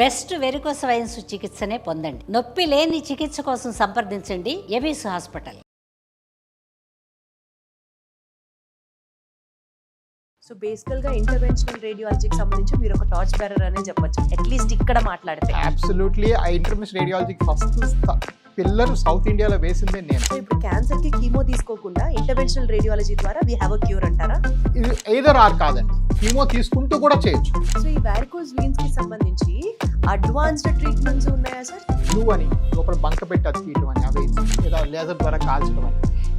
Best varicose wines చికిత్సనే పొందండి. నొప్పి లేని చికిత్స కోసం సంప్రదించండి ఎబిస్ హాస్పిటల్. సో బేసికల్గా ఇంటర్వెన్షనల్ రేడియాలజీకి సంబంధించి మీరు ఒక టార్చ్ బేరర్ అనే చెప్పొచ్చు, అట్లీస్ట్ ఇక్కడ మాట్లాడితే. అబ్సల్యూట్లీ ఆ ఇంటర్వెన్షనల్ రేడియాలజీకి ఫస్ట్ పిల్లర్ సౌత్ ఇండియాలో వేసిందే నేను. సో ఇప్పుడు క్యాన్సర్కి కీమో తీసుకోకుండా ఇంటర్వెన్షనల్ రేడియాలజీ ద్వారా వీ హ్యావ్ అ క్యూర్ అంటారా? ఇది ఏదర్ ఆర్ కాదండి, కీమో తీసుకుంటూ కూడా చేయొచ్చు. సో ఈ వారికోస్ వీన్స్కి సంబంధించి అడ్వాన్స్డ్ ట్రీట్మెంట్స్ ఉన్నాయా సార్? బ్లూ అని లోపల బంక పెట్టి అతికియటం అని, అవి లేదా లేజర్ ద్వారా కాల్చడం అని,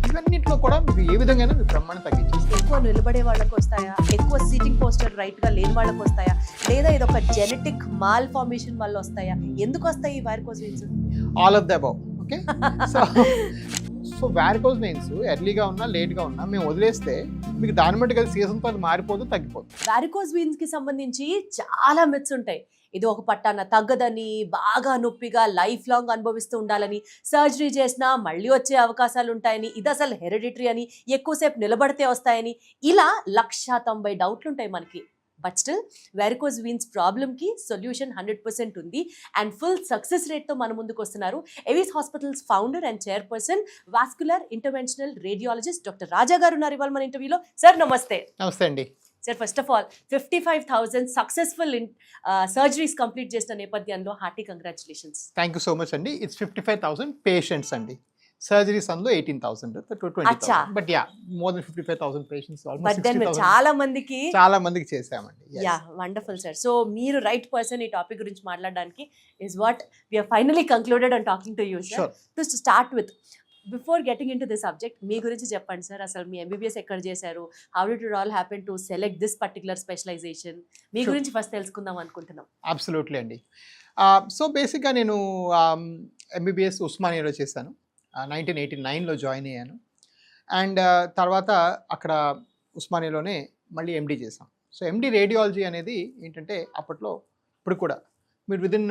ఇవన్నింటిలో కూడా మీకు ఏ విధంగా మీకు బ్రహ్మాండం తగ్గించేస్తారు. ఎక్కువ నిలబడే వాళ్ళకి వస్తాయా, ఎక్కువ సీటింగ్ పోస్టర్ రైట్గా లేని వాళ్ళకి వస్తాయా, లేదా ఇది ఒక జెనెటిక్ మాల్ ఫార్మేషన్ వల్ల వస్తాయా? ఎందుకు వస్తాయి ఈ varicose veins? All of the above. Okay, so varicose veins ఎర్లీగా ఉన్నా లేట్గా ఉన్నా మేము వదిలేస్తే మీకు దాన్ని బట్టి కదా సీజన్తో అది మారిపోదు, తగ్గిపోతుంది. వారికోస్ వీన్స్ కి సంబంధించి చాలా మిత్స్ ఉంటాయి. ఇది ఒక పట్టాన తగ్గదని, బాగా నొప్పిగా లైఫ్ లాంగ్ అనుభవిస్తూ ఉండాలని, సర్జరీ చేసినా మళ్ళీ వచ్చే అవకాశాలు ఉంటాయని, ఇది అసలు హెరిడిటరీ అని, ఎక్కువసేపు నిలబడితే వస్తాయని, ఇలా 190 డౌట్లు ఉంటాయి మనకి. బట్ స్టిల్ వెరికోస్ వీన్స్ ప్రాబ్లమ్కి సొల్యూషన్ 100% ఉంది. అండ్ ఫుల్ సక్సెస్ రేట్తో మన ముందుకు వస్తున్నారు Avis hospitals founder and chairperson, vascular interventional radiologist doctor Raja గారు ఉన్నారు ఇవాళ మన ఇంటర్వ్యూలో. సార్ నమస్తే. నమస్తే అండి sir. First of all 55,000 successful surgeries complete చేసిన నేపథ్యంలో hearty congratulations. Thank you so much అండి. ఇట్స్ 55,000 పేషెంట్స్ అండి, సర్జరీస్ అందులో 18,000 to 20,000. But yeah, more than 55,000 patients, చాలా మందికి చేసామండి. Yeah, wonderful sir. సో మీరు రైట్ పర్సన్ ఈ టాపిక్ గురించి మాట్లాడడానికి. Is what we are finally concluded on talking to you sir. To start with, before getting into the subject, మీ గురించి చెప్పండి సార్. అసలు మీ ఎంబీబీఎస్ ఎక్కడ చేశారు? How did it all happen to select this particular specialization? మీ గురించి first తెలుసుకుందాం అనుకుంటున్నాం. అబ్సల్యూట్లీ అండి. సో బేసిక్గా నేను ఎంబీబీఎస్ ఉస్మానియాలో చేశాను. 1989లో జాయిన్ అయ్యాను. అండ్ తర్వాత అక్కడ ఉస్మానియాలోనే మళ్ళీ ఎండీ చేశాం. సో ఎండీ రేడియాలజీ అనేది ఏంటంటే అప్పట్లో, ఇప్పుడు కూడా మీరు విదిన్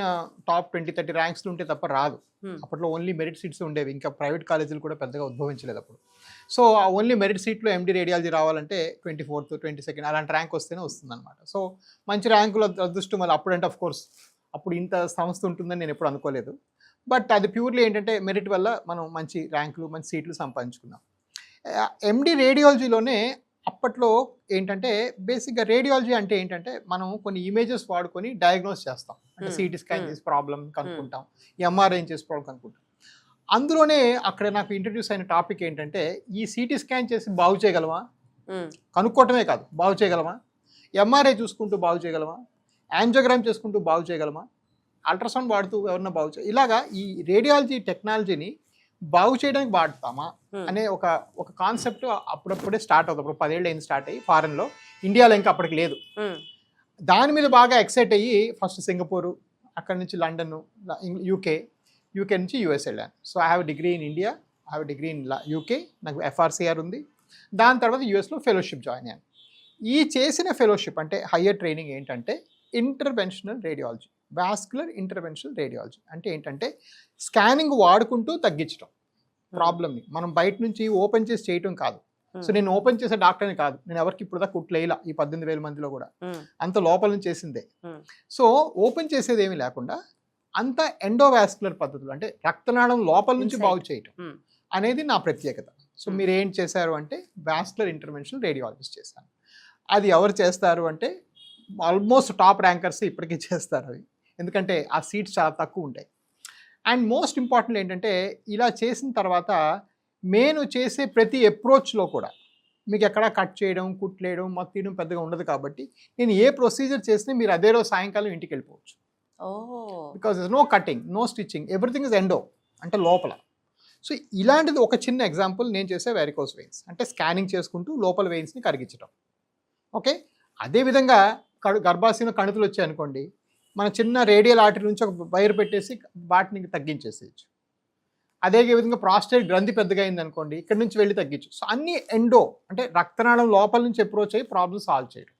టాప్ 20-30 ర్యాంక్స్లో ఉంటే తప్ప రాదు. అప్పట్లో ఓన్లీ మెరిట్ సీట్స్ ఉండేవి, ఇంకా ప్రైవేట్ కాలేజీలు కూడా పెద్దగా ఉద్భవించలేదు అప్పుడు. సో ఆ ఓన్లీ మెరిట్ సీట్లో ఎండీ రేడియాలజీ రావాలంటే 24th 22nd అలాంటి ర్యాంక్ వస్తేనే వస్తుందన్నమాట. సో మంచి ర్యాంకులు అదృష్టం మళ్ళీ అప్పుడంటే ఆఫ్ కోర్స్ అప్పుడు ఇంత సంస్థ ఉంటుందని నేను ఎప్పుడు అనుకోలేదు. బట్ అది ప్యూర్లీ ఏంటంటే మెరిట్ వల్ల మనం మంచి ర్యాంకులు, మంచి సీట్లు సంపాదించుకున్నాం. ఎండీ రేడియాలజీలోనే అప్పట్లో ఏంటంటే బేసిక్గా రేడియాలజీ అంటే ఏంటంటే మనం కొన్ని ఇమేజెస్ వాడుకొని డయాగ్నోస్ చేస్తాం. అంటే సిటీ స్కాన్ చేసి ప్రాబ్లం కనుక్కుంటాం, ఎంఆర్ఐ చేసి ప్రాబ్లం కనుక్కుంటాం. అందులోనే అక్కడ నాకు ఇంట్రడ్యూస్ అయిన టాపిక్ ఏంటంటే ఈ సిటీ స్కాన్ చేసి బాగు చేయగలమా, కనుక్కోవటమే కాదు బాగు చేయగలమా, ఎంఆర్ఐ చూసుకుంటూ బాగు చేయగలమా, యాంజియోగ్రామ్ చేసుకుంటూ బాగు చేయగలమా, అల్ట్రాసౌండ్ వాడుతూ ఎవరన్నా బాగు ఇలాగా ఈ రేడియాలజీ టెక్నాలజీని బాగు చేయడానికి వాడతామా అనే ఒక కాన్సెప్ట్ అప్పుడప్పుడే స్టార్ట్ అవుతుంది. అప్పుడు 10 ఏళ్ళు అయింది స్టార్ట్ అయ్యి ఫారెన్లో, ఇండియాలో ఇంకా అప్పటికి లేదు. దాని మీద బాగా ఎక్సైట్ అయ్యి ఫస్ట్ సింగపూరు, అక్కడి నుంచి లండన్, యూకే నుంచి యూఎస్ వెళ్ళాను. So I have degree in India, I have degree in UK, నాకు FRCR ఉంది. దాని తర్వాత యూఎస్లో ఫెలోషిప్ జాయిన్ అయ్యాను. ఈ చేసిన ఫెలోషిప్ అంటే హయ్యర్ ట్రైనింగ్ ఏంటంటే interventional radiology, vascular interventional radiology. అంటే ఏంటంటే స్కానింగ్ వాడుకుంటూ తగ్గించడం ప్రాబ్లమ్ని, మనం బయట నుంచి ఓపెన్ చేసి చేయటం కాదు. సో నేను ఓపెన్ చేసే డాక్టర్ని కాదు, నేను ఎవరికి ఇప్పుడు దాకా కుట్లేలా ఈ 18,000 మందిలో కూడా అంత లోపల నుంచి చేసిందే. సో ఓపెన్ చేసేది ఏమీ లేకుండా అంత ఎండోవాస్కులర్ పద్ధతులు, అంటే రక్తనాళం లోపల నుంచి బాగు చేయటం అనేది నా ప్రత్యేకత. సో మీరు ఏం చేశారు అంటే వాస్కులర్ ఇంటర్వెన్షనల్ రేడియాలజిస్ట్ చేశాను. అది ఎవరు చేస్తారు అంటే ఆల్మోస్ట్ టాప్ ర్యాంకర్స్ ఇప్పటికీ చేస్తారు అవి, ఎందుకంటే ఆ సీట్స్ చాలా తక్కువ ఉంటాయి. అండ్ మోస్ట్ ఇంపార్టెంట్ ఏంటంటే ఇలా చేసిన తర్వాత నేను చేసే ప్రతి అప్రోచ్లో కూడా మీకు ఎక్కడా కట్ చేయడం, కుట్లేయడం, మొత్తం తీయడం పెద్దగా ఉండదు. కాబట్టి నేను ఏ ప్రొసీజర్ చేసినా మీరు అదే రోజు సాయంకాలం ఇంటికి వెళ్ళిపోవచ్చు. Because is no cutting, no stitching, everything is endo, అంటే లోపల. సో ఇలాంటిది ఒక చిన్న ఎగ్జాంపుల్ నేను చేసే వెరికోస్ వెయిన్స్, అంటే స్కానింగ్ చేసుకుంటూ లోపల వెయిన్స్ని కరిగించడం. ఓకే, అదేవిధంగా గర్భాశయంలో కణుతులు వచ్చాయనుకోండి, మన చిన్న రేడియల్ ఆర్టరీ నుంచి ఒక వైర్ పెట్టేసి వాటిని తగ్గించేసేయచ్చు. అదే విధంగా ప్రాస్టేట్ గ్రంథి పెద్దగా అయింది అనుకోండి, ఇక్కడ నుంచి వెళ్ళి తగ్గించు. సో అన్ని ఎండో, అంటే రక్తనాళం లోపల నుంచి అప్రోచ్ అయ్యి ప్రాబ్లమ్ సాల్వ్ చేయడం.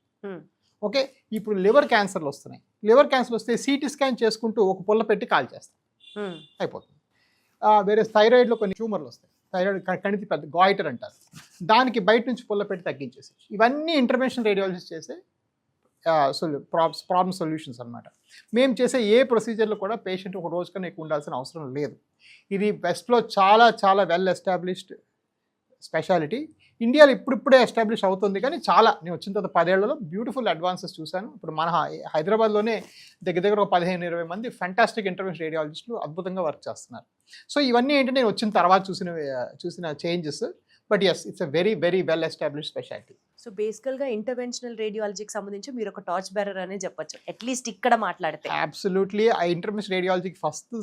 ఓకే, ఇప్పుడు లివర్ క్యాన్సర్లు వస్తున్నాయి. లివర్ క్యాన్సర్ వస్తే సిటీ స్కాన్ చేసుకుంటూ ఒక పుల్ల పెట్టి కాల్ చేస్తాం, అయిపోతుంది. వేరే థైరాయిడ్లో కొన్ని ట్యూమర్లు వస్తాయి, థైరాయిడ్ కణితి పెద్ద గాయిటర్ అంటారు, దానికి బయట నుంచి పుల్ల పెట్టి తగ్గించేసి. ఇవన్నీ ఇంటర్వెన్షనల్ రేడియాలజిస్ట్ చేసే ప్రాబ్లమ్ సొల్యూషన్స్ అనమాట. మేము చేసే ఏ ప్రొసీజర్లో కూడా పేషెంట్ ఒక రోజు కన్నా ఎక్కువ ఉండాల్సిన అవసరం లేదు. ఇది వెస్ట్లో చాలా చాలా వెల్ ఎస్టాబ్లిష్డ్ స్పెషాలిటీ. ఇండియాలో ఇప్పుడిప్పుడే ఎస్టాబ్లిష్ అవుతుంది, కానీ చాలా నేను వచ్చిన తర్వాత 10 ఏళ్లలో బ్యూటిఫుల్ అడ్వాన్సెస్ చూశాను. ఇప్పుడు మన హైదరాబాద్లోనే దగ్గర ఒక 15-20 మంది ఫెంటాస్టిక్ ఇంటర్వెన్షన్ రేడియాలజిస్టులు అద్భుతంగా వర్క్ చేస్తున్నారు. సో ఇవన్నీ ఏంటంటే నేను వచ్చిన తర్వాత చూసిన changes. But yes, it's a very very well establish speciality. So బేసికల్గా ఇంటర్వెన్షనల్ రేడియాలజీకి సంబంధించి మీరు ఒక టార్చ్ బేరర్ అనే చెప్పొచ్చు, అట్లీస్ట్ ఇక్కడ మాట్లాడితే. అబ్సల్యూట్లీ. ఆ ఇంటర్వెన్షన్ రేడియాలజీకి ఫస్ట్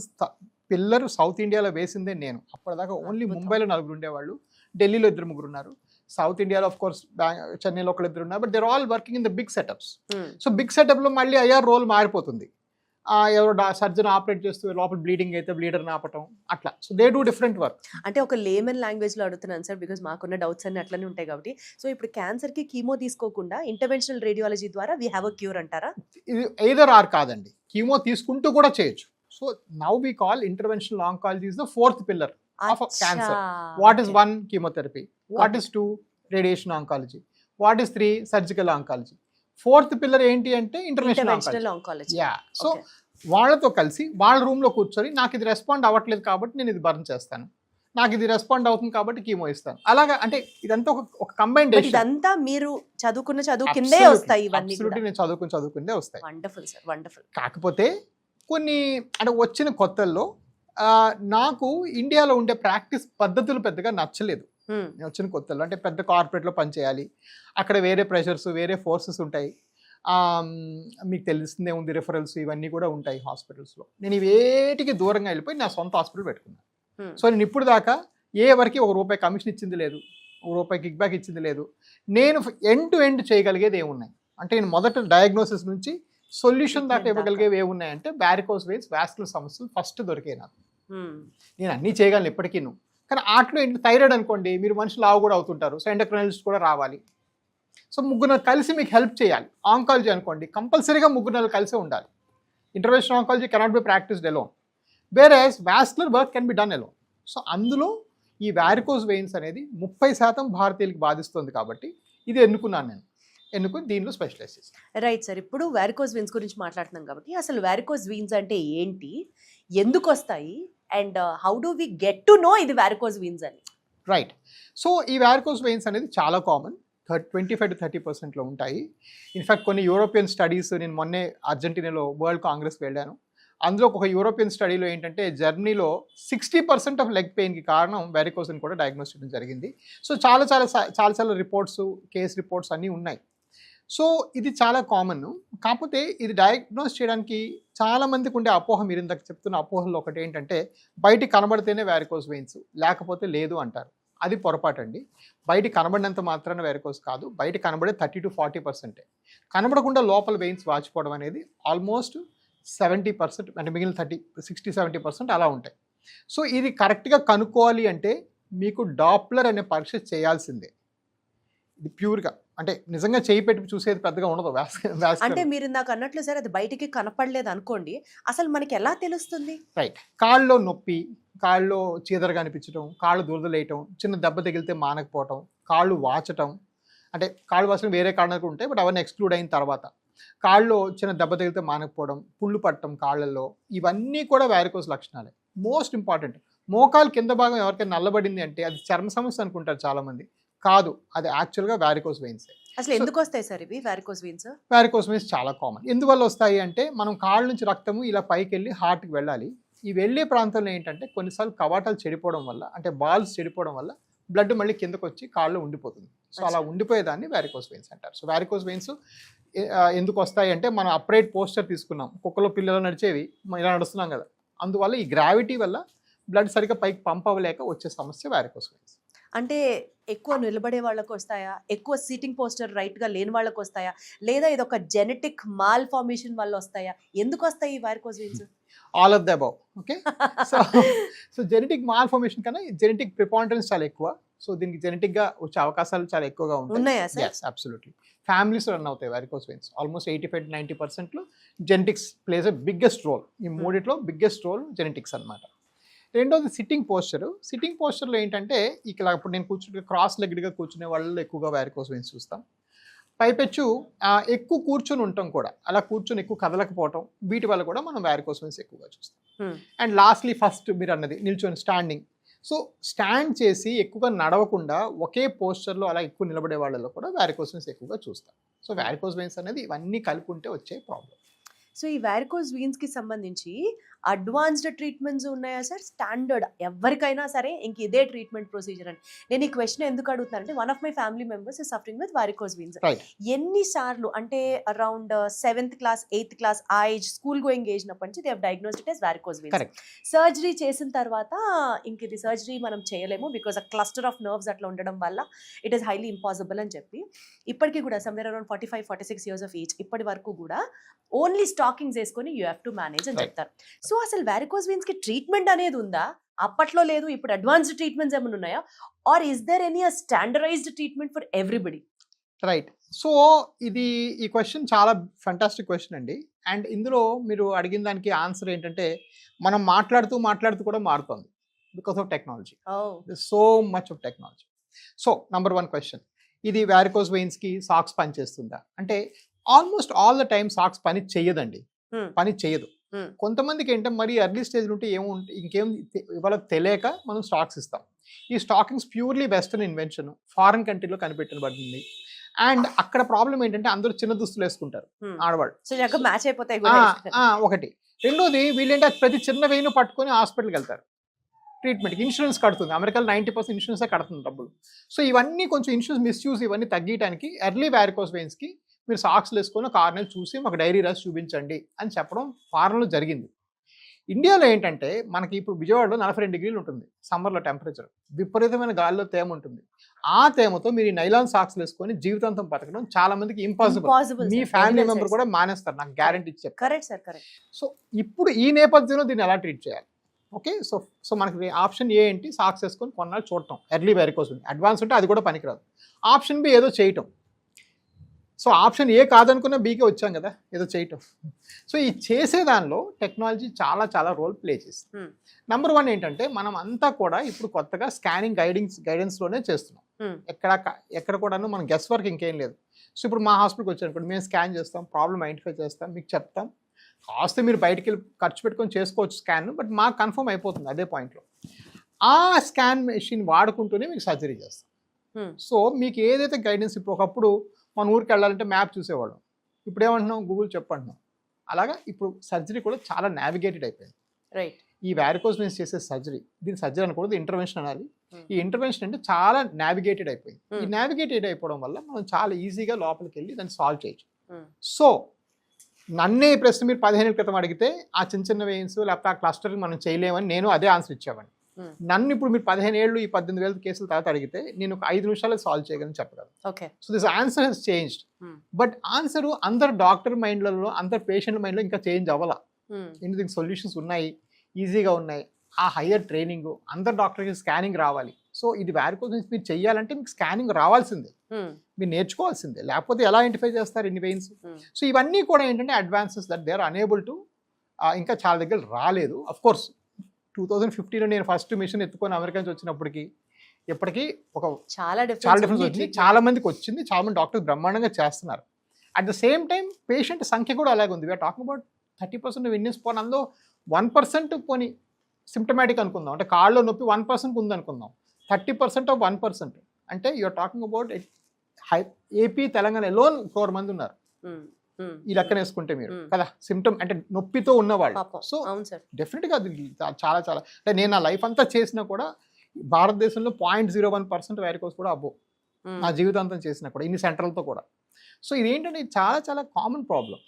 పిల్లర్ సౌత్ ఇండియాలో వేసిందే నేను. అప్పటిదాకా ఓన్లీ ముంబైలో 4 ఉండేవాళ్ళు, ఢిల్లీలో 2-3 ఉన్నారు, సౌత్ ఇండియాలో ఆఫ్ కోర్స్ చెన్నైలో 1-2 ఉన్నారు. But they're all working in the big setups. So big సెటప్లో మళ్ళీ ఐఆర్ రోల్ మారిపోతుంది. ఎవరో సర్జన్ ఆపరేట్ చేస్తూ లోపల బ్లీడింగ్ అయితే బ్లీడర్ని ఆపటం అట్లా. So they do different work. అంటే ఒక లేమన్ లాంగ్వేజ్లో అడుగుతున్నాను సార్, బికాజ్ మాకున్న డౌట్స్ అన్ని అట్లనే ఉంటాయి కాబట్టి. సో ఇప్పుడు క్యాన్సర్కి కీమో తీసుకోకుండా ఇంటర్వెన్షనల్ రేడియాలజీ ద్వారా వీ హ్యావ్ అ క్యూర్ అంటారా? ఇది ఎయిదర్ ఆర్ కాదండి, కీమో తీసుకుంటూ కూడా చేయొచ్చు. So now we call interventional oncology is the 4th pillar of cancer. What is 1? Chemotherapy. What is 2? Radiation oncology. What is 3? Surgical oncology. 4th pillar ఏంటి అంటే interventional oncology. Yeah. So వాళ్ళతో కలిసి వాళ్ళ రూమ్లో కూర్చొని నాకు ఇది రెస్పాండ్ అవ్వట్లేదు కాబట్టి నేను ఇది బర్న్ చేస్తాను, నాకు ఇది రెస్పాండ్ అవుతుంది కాబట్టి కీమో ఇస్తాను. అలాగా అంటే ఇదంతా ఒక కంబైన్డ్. ఇదంతా మీరు చదువు కిందే వస్తాయి ఇవన్నీ. నేను చదువుకుందే వస్తాయి. Wonderful sir, wonderful. కాకపోతే కొన్ని అంటే వచ్చిన కొత్తల్లో నాకు ఇండియాలో ఉండే ప్రాక్టీస్ పద్ధతులు పెద్దగా నచ్చలేదు. నేను వచ్చిన కొత్తల్లో అంటే పెద్ద కార్పొరేట్లో పనిచేయాలి, అక్కడ వేరే ప్రెషర్స్ వేరే ఫోర్సెస్ ఉంటాయి. మీకు తెలిసిందే ఉంది, రిఫరల్స్ ఇవన్నీ కూడా ఉంటాయి హాస్పిటల్స్లో. నేను ఇవేటికి దూరంగా వెళ్ళిపోయి నా సొంత హాస్పిటల్ పెట్టుకున్నాను. సో నేను ఇప్పుడు దాకా ఎవరికి ₹1 కమిషన్ ఇచ్చింది లేదు, ₹1 కిక్ బ్యాక్ ఇచ్చింది లేదు. నేను ఎండ్ టు ఎండ్ చేయగలిగేది ఏమున్నాయి అంటే, నేను మొదట డయాగ్నోసిస్ నుంచి సొల్యూషన్ దాకా ఇవ్వగలిగేవి ఏమున్నాయంటే వారికోస్ వెయిన్స్, వాస్కులర్ సమస్యలు ఫస్ట్ దొరికాయి నాకు. నేను అన్నీ చేయగలను ఇప్పటికీ. కానీ ఆటలో థైరాయిడ్ అనుకోండి, మీరు మనుషులు లావు కూడా అవుతుంటారు, సో ఎండోక్రైనాలజిస్ట్ కూడా రావాలి. సో 3 కలిసి మీకు హెల్ప్ చేయాలి. ఆంకాలజీ అనుకోండి, కంపల్సరీగా 3 కలిసే ఉండాలి. Interventional oncology cannot be practised alone, whereas vascular work can be done alone. So అందులో ఈ వారికోస్ వెయిన్స్ అనేది 30% భారతీయులకి బాధిస్తుంది కాబట్టి ఇది ఎన్నుకున్నాను. ఎన్నుకుని దీనిలో స్పెషలైజ్ చేస్తాను. రైట్ సార్, ఇప్పుడు వారికోస్ వెయిన్స్ గురించి మాట్లాడుతున్నాం కాబట్టి అసలు వారికోస్ వెయిన్స్ అంటే ఏంటి, ఎందుకు వస్తాయి, and how do we get to know ఇది వారికోస్ వెయిన్స్ అని? రైట్. సో ఈ వారికోస్ వెయిన్స్ అనేది చాలా కామన్, 25 to 30% ఉంటాయి. ఇన్ఫ్యాక్ట్ కొన్ని యూరోపియన్ స్టడీస్, నేను మొన్నే అర్జెంటీనాలో వరల్డ్ కాంగ్రెస్ వెళ్ళాను, అందులో ఒక యూరోపియన్ స్టడీలో ఏంటంటే జర్మనీలో 60% ఆఫ్ లెగ్ పెయిన్కి కారణం వారికోస్ అని కూడా డయాగ్నోస్ చేయడం జరిగింది. సో చాలా రిపోర్ట్స్, కేస్ రిపోర్ట్స్ అన్నీ ఉన్నాయి. సో ఇది చాలా కామన్. కాకపోతే ఇది డయాగ్నోస్ చేయడానికి చాలామందికి ఉండే అపోహ, మీరు ఇందాక చెప్తున్న అపోహల్లో ఒకటి ఏంటంటే బయటికి కనబడితేనే వారికోస్ వెయిన్స్, లేకపోతే లేదు అంటారు. అది పొరపాటు అండి. బయట కనబడినంత మాత్రాన వారికోస్ కాదు, బయట కనబడే 30 to 40%. కనబడకుండా లోపల వెయిన్స్ వాచిపోవడం అనేది ఆల్మోస్ట్ 70%, అంటే మిగిలిన 60-70% అలా ఉంటాయి. సో ఇది కరెక్ట్గా కనుక్కోవాలి అంటే మీకు డాప్లర్ అనే పరీక్ష చేయాల్సిందే. ఇది ప్యూర్గా అంటే నిజంగా చేయి పెట్టి చూసేది పెద్దగా ఉండదు. అంటే మీరు ఇందాక అన్నట్లు సార్, అది బయటికి కనపడలేదు అనుకోండి, అసలు మనకి ఎలా తెలుస్తుంది? రైట్. కాళ్ళలో నొప్పి, కాళ్ళలో చీదరగా అనిపించడం, కాళ్ళు దురదలేయటం, చిన్న దెబ్బ తగిలితే మానకపోవటం, కాళ్ళు వాచటం, అంటే కాళ్ళు వాచడం వేరే కారణాలు ఉంటాయి, బట్ అవన్నీ ఎక్స్క్లూడ్ అయిన తర్వాత కాళ్ళలో చిన్న దెబ్బ తగిలితే మానకపోవడం, పుళ్ళు పట్టడం కాళ్ళల్లో, ఇవన్నీ కూడా వారికోస్ లక్షణాలే. మోస్ట్ ఇంపార్టెంట్, మోకాలు కింద భాగం ఎవరికైనా నల్లబడింది అంటే అది చర్మ సమస్య అనుకుంటారు చాలామంది, కాదు, అది యాక్చువల్గా వారికోస్ వెయిన్స్. అసలు ఎందుకు వస్తాయి సార్ ఇవి వారికోస్ వెయిన్స్? వారికోస్ వెయిన్స్ చాలా కామన్. ఎందువల్ల వస్తాయి అంటే, మనం కాళ్ళ నుంచి రక్తము ఇలా పైకి వెళ్ళి హార్ట్కి వెళ్ళాలి. ఈ వెళ్ళే ప్రాంతంలో ఏంటంటే కొన్నిసార్లు కవాటాలు చెడిపోవడం వల్ల, అంటే బాల్స్ చెడిపోవడం వల్ల బ్లడ్ మళ్ళీ కిందకు వచ్చి కాళ్ళు ఉండిపోతుంది. సో అలా ఉండిపోయేదాన్ని వారికోస్ వెయిన్స్ అంటారు. సో వారికోస్ వెయిన్స్ ఎందుకు వస్తాయి అంటే, మనం అప్రైట్ పోస్చర్ తీసుకున్నాం, కుక్కలో పిల్లలు నడిచేవి ఇలా నడుస్తున్నాం కదా, అందువల్ల ఈ గ్రావిటీ వల్ల బ్లడ్ సరిగ్గా పైకి పంప్ అవ్వలేక వచ్చే సమస్య వారికోస్ వెయిన్స్. అంటే ఎక్కువ నిలబడే వాళ్ళకు వస్తాయా, ఎక్కువ సీటింగ్ పోస్టర్ రైట్గా లేని వాళ్ళకు వస్తాయా, లేదా ఇది ఒక జెనెటిక్ మాల్ ఫార్మేషన్ వల్ల వస్తాయా? ఎందుకు వస్తాయి ఈ varicose veins? All of the above. Okay. So genetic mall formation కన్నా జెనెటిక్ ప్రిపాండరెన్స్ చాలా ఎక్కువ. సో దీనికి జెనెటిక్గా వచ్చే అవకాశాలు చాలా ఎక్కువగా ఉన్నాయా sir? yes, absolutely. Families run అవుతాయి వారికోస్ వెయిన్స్. ఆల్మోస్ట్ 85 to 90%లో genetics plays a biggest role. ఈ మూడిట్లో బిగ్గెస్ట్ రోల్ జెనెటిక్స్ అనమాట. రెండోది సిట్టింగ్ పోస్చర్. సిట్టింగ్ పోస్చర్లో ఏంటంటే, ఇక్కడ ఇప్పుడు నేను కూర్చుంటే క్రాస్ లెగ్డ్గా కూర్చునే వాళ్ళలో ఎక్కువగా వారికోస్ వెయిన్స్ చూస్తాం. పైపెచ్చు ఎక్కువ కూర్చొని ఉంటాం కూడా, అలా కూర్చొని ఎక్కువ కదలకపోవటం, వీటి వల్ల కూడా మనం వారికోస్ వెయిన్స్ ఎక్కువగా చూస్తాం. అండ్ లాస్ట్లీ ఫస్ట్ మీరు అన్నది నిల్చొని స్టాండింగ్. సో స్టాండ్ చేసి ఎక్కువగా నడవకుండా ఒకే పోస్చర్లో అలా ఎక్కువ నిలబడే వాళ్ళలో కూడా వారికోస్ వెయిన్స్ ఎక్కువగా చూస్తాం. సో వారికోస్ వెయిన్స్ అనేది ఇవన్నీ కలిపి ఉంటే వచ్చే ప్రాబ్లం. సో ఈ వారికోస్ వీన్స్ కి సంబంధించి అడ్వాన్స్డ్ ట్రీట్మెంట్స్ ఉన్నాయా సార్? స్టాండర్డ్ ఎవరికైనా సరే ఇంక ఇదే ట్రీట్మెంట్ ప్రొసీజర్ అని. నేను ఈ క్వశ్చన్ ఎందుకు అడుగుతున్నానంటే one of my family members is suffering with varicose veins. ఎన్నిసార్లు అంటే around 7th class 8th class ఆ ఏజ్, స్కూల్ గోయింగ్ ఏజ్ నప్పటి నుంచి they have diagnosed it as varicose veins. Surgery చేసిన తర్వాత ఇంక ఇది సర్జరీ మనం చేయలేము because a cluster of nerves అట్లా ఉండడం వల్ల ఇట్ ఈస్ హైలీ ఇంపాసిబుల్ అని చెప్పి ఇప్పటికీ కూడా somewhere around 45-46 years of age ఇప్పటి వరకు కూడా ఓన్లీ స్టాకింగ్స్ వేసుకొని యూ హ్యావ్ టు మేనేజ్ అని చెప్తారు. సో అసలు వారికోస్ వీన్స్ కి ట్రీట్మెంట్ అనేది ఉందా? అప్పట్లో లేదు, ఇప్పుడు అడ్వాన్స్డ్ ట్రీట్మెంట్స్ ఏమైనా ఉన్నాయా? Or is there any standardised treatment for everybody? Right. So ఈ క్వశ్చన్ చాలా ఫంటాస్టిక్ క్వశ్చన్ అండి. అండ్ ఇందులో మీరు అడిగిన దానికి ఆన్సర్ ఏంటంటే మనం మాట్లాడుతూ కూడా మారుతుంది because of technology. So much of technology. So number 1 question, ఇది వారికోస్ వెయిన్స్ కి సాక్స్ పనిచేస్తుందా అంటే almost all the time socks పని చెయ్యదండి, పని చెయ్యదు. కొంతమందికి ఏంటంటే మరి ఎర్లీ స్టేజ్ ఉంటే ఇంకేం ఇవాళ తెలియక మనం స్టాక్స్ ఇస్తాం. ఈ stockings purely western invention, foreign కంట్రీలో కనిపెట్టబడింది. అండ్ అక్కడ ప్రాబ్లం ఏంటంటే అందరూ చిన్న దుస్తులు వేసుకుంటారు ఆడవాళ్ళు, మ్యాచ్ అయిపోతాయి ఒకటి. రెండోది వీళ్ళేంటే ప్రతి చిన్న వెయిన్ పట్టుకొని హాస్పిటల్కి వెళ్తారు ట్రీట్మెంట్కి. ఇన్సూరెన్స్ కడుతుంది, అమెరికాలో 90% ఇన్సూరెన్సే కడుతుంది డబ్బులు. సో ఇవన్నీ కొంచెం ఇన్సూరెన్స్ మిస్యూజ్ ఇవన్నీ తగ్గించడానికి ఎర్లీ వారికోస్ వెయిన్స్కి మీరు సాక్స్లు వేసుకొని ఒక 6 నెలలు చూసి మాకు డైరీ రాసి చూపించండి అని చెప్పడం ఫారెన్లో జరిగింది. ఇండియాలో ఏంటంటే మనకి ఇప్పుడు విజయవాడలో 42 degrees ఉంటుంది సమ్మర్లో టెంపరేచర్, విపరీతమైన గాలిలో తేమ ఉంటుంది. ఆ తేమతో మీరు ఈ నైలాన్ సాక్స్లు వేసుకొని జీవితాంతం బతకడం చాలా మందికి ఇంపాసిబుల్. మీ ఫ్యామిలీ మెంబర్ కూడా మానేస్తారు, నాకు గ్యారంటీ ఇచ్చారు. Correct sir, correct. సో ఇప్పుడు ఈ నేపథ్యంలో దీన్ని ఎలా ట్రీట్ చేయాలి? ఓకే, సో మనకి ఆప్షన్ ఏ ఏంటి, సాక్స్ వేసుకొని కొన్నాళ్ళు చూడటం ఎర్లీ వారికోస్. అడ్వాన్స్ ఉంటే అది కూడా పనికిరాదు. ఆప్షన్ బి ఏదో చేయటం. సో ఆప్షన్ ఏ కాదనుకున్న బీకే వచ్చాం కదా, ఏదో చేయటం. సో ఈ చేసే దానిలో టెక్నాలజీ చాలా చాలా రోల్ ప్లే చేస్తుంది. నంబర్ 1 ఏంటంటే మనం అంతా కూడా ఇప్పుడు కొత్తగా స్కానింగ్ గైడెన్స్లోనే చేస్తున్నాం. ఎక్కడ కూడాను మనం గెస్ వర్క్ ఇంకేం లేదు. సో ఇప్పుడు మా హాస్పిటల్కి వచ్చారనుకోండి, మేము స్కాన్ చేస్తాం, ప్రాబ్లమ్ ఐడెంటిఫై చేస్తాం, మీకు చెప్తాం. కాస్త మీరు బయటికి వెళ్ళి ఖర్చు పెట్టుకొని చేసుకోవచ్చు స్కాన్, బట్ మాకు కన్ఫర్మ్ అయిపోతుంది అదే పాయింట్లో. ఆ స్కాన్ మెషిన్ వాడుకుంటూనే మీకు సర్జరీ చేస్తాం. సో మీకు ఏదైతే గైడెన్స్, ఇప్పుడు ఒకప్పుడు మన ఊరికి వెళ్ళాలంటే మ్యాప్ చూసేవాళ్ళం, ఇప్పుడు ఏమంటున్నాం, గూగుల్ చెప్పంటున్నాం. అలాగా ఇప్పుడు సర్జరీ కూడా చాలా నావిగేటెడ్ అయిపోయింది. రైట్. ఈ వారికోస్ వెయిన్స్ చేసే సర్జరీ, దీని సర్జరీ అనకూడదు, ఇంటర్వెన్షన్ అనాలి. ఈ ఇంటర్వెన్షన్ అంటే చాలా నావిగేటెడ్ అయిపోయింది. ఈ నావిగేటెడ్ అయిపోవడం వల్ల మనం చాలా ఈజీగా లోపలికి వెళ్ళి దాన్ని సాల్వ్ చేయొచ్చు. సో నన్నే ఈ ప్రశ్న మీరు 15 ఏళ్ళ క్రితం అడిగితే ఆ చిన్న వెయిన్స్ లేకపోతే ఆ క్లస్టర్ మనం చేయలేమని నేను అదే ఆన్సర్ ఇచ్చేవాడిని. నన్ను ఇప్పుడు మీరు 15 ఏళ్ళు ఈ 18,000 కేసుల తర్వాత అడిగితే నేను ఒక 5 నిమిషాలు సాల్వ్ చేయగలను చెప్పగలను. So this answer has changed. But answer అందరు డాక్టర్ మైండ్లలో, అందరు పేషెంట్ మైండ్లో ఇంకా చేంజ్ అవ్వాల. దీనికి సొల్యూషన్స్ ఉన్నాయి, ఈజీగా ఉన్నాయి. ఆ హయ్యర్ ట్రైనింగ్, అందరు డాక్టర్కి స్కానింగ్ రావాలి. సో ఇది వారికోస్ వెయిన్స్ మీరు చెయ్యాలంటే మీకు స్కానింగ్ రావాల్సిందే, మీరు నేర్చుకోవాల్సిందే, లేకపోతే ఎలా ఐడెంటిఫై చేస్తారు ఇన్ని వెయిన్స్. సో ఇవన్నీ కూడా ఏంటంటే advances that they are enable to, ఇంకా చాలా దగ్గర రాలేదు. అఫ్ కోర్స్ 2015లో నేను ఫస్ట్ మిషన్ ఎత్తుకొని అమెరికా నుంచి వచ్చినప్పటికీ ఇప్పటికీ ఒక చాలా డిఫరెన్స్ వచ్చింది. చాలా మందికి వచ్చింది, చాలా మంది డాక్టర్స్ బ్రహ్మాండంగా చేస్తున్నారు. At the same time patient సంఖ్య కూడా అలాగే ఉంది. వీఆర్ టాకింగ్ అబౌట్ 30% ఇండియన్స్ పోనీ, అందులో 1% పోనీ సిమ్టమాటిక్ అనుకుందాం, అంటే కాళ్ళలో నొప్పి 1% ఉందనుకుందాం. 30% ఆఫ్ 1% అంటే you're talking about AP Telangana alone 4 మంది ఉన్నారు ఈ లెక్కన వేసుకుంటే మీరు కదా, సిమ్టమ్ అంటే నొప్పితో ఉన్నవాళ్ళు. సో డెఫినెట్గా అది చాలా చాలా, అంటే నేను నా లైఫ్ అంతా చేసినా కూడా భారతదేశంలో 0.01% వారికోస్ కూడా అబ్బో నా జీవితాంతం చేసినా కూడా, ఇన్ని సెంటర్లతో కూడా. సో ఇదేంటంటే చాలా చాలా కామన్ ప్రాబ్లం.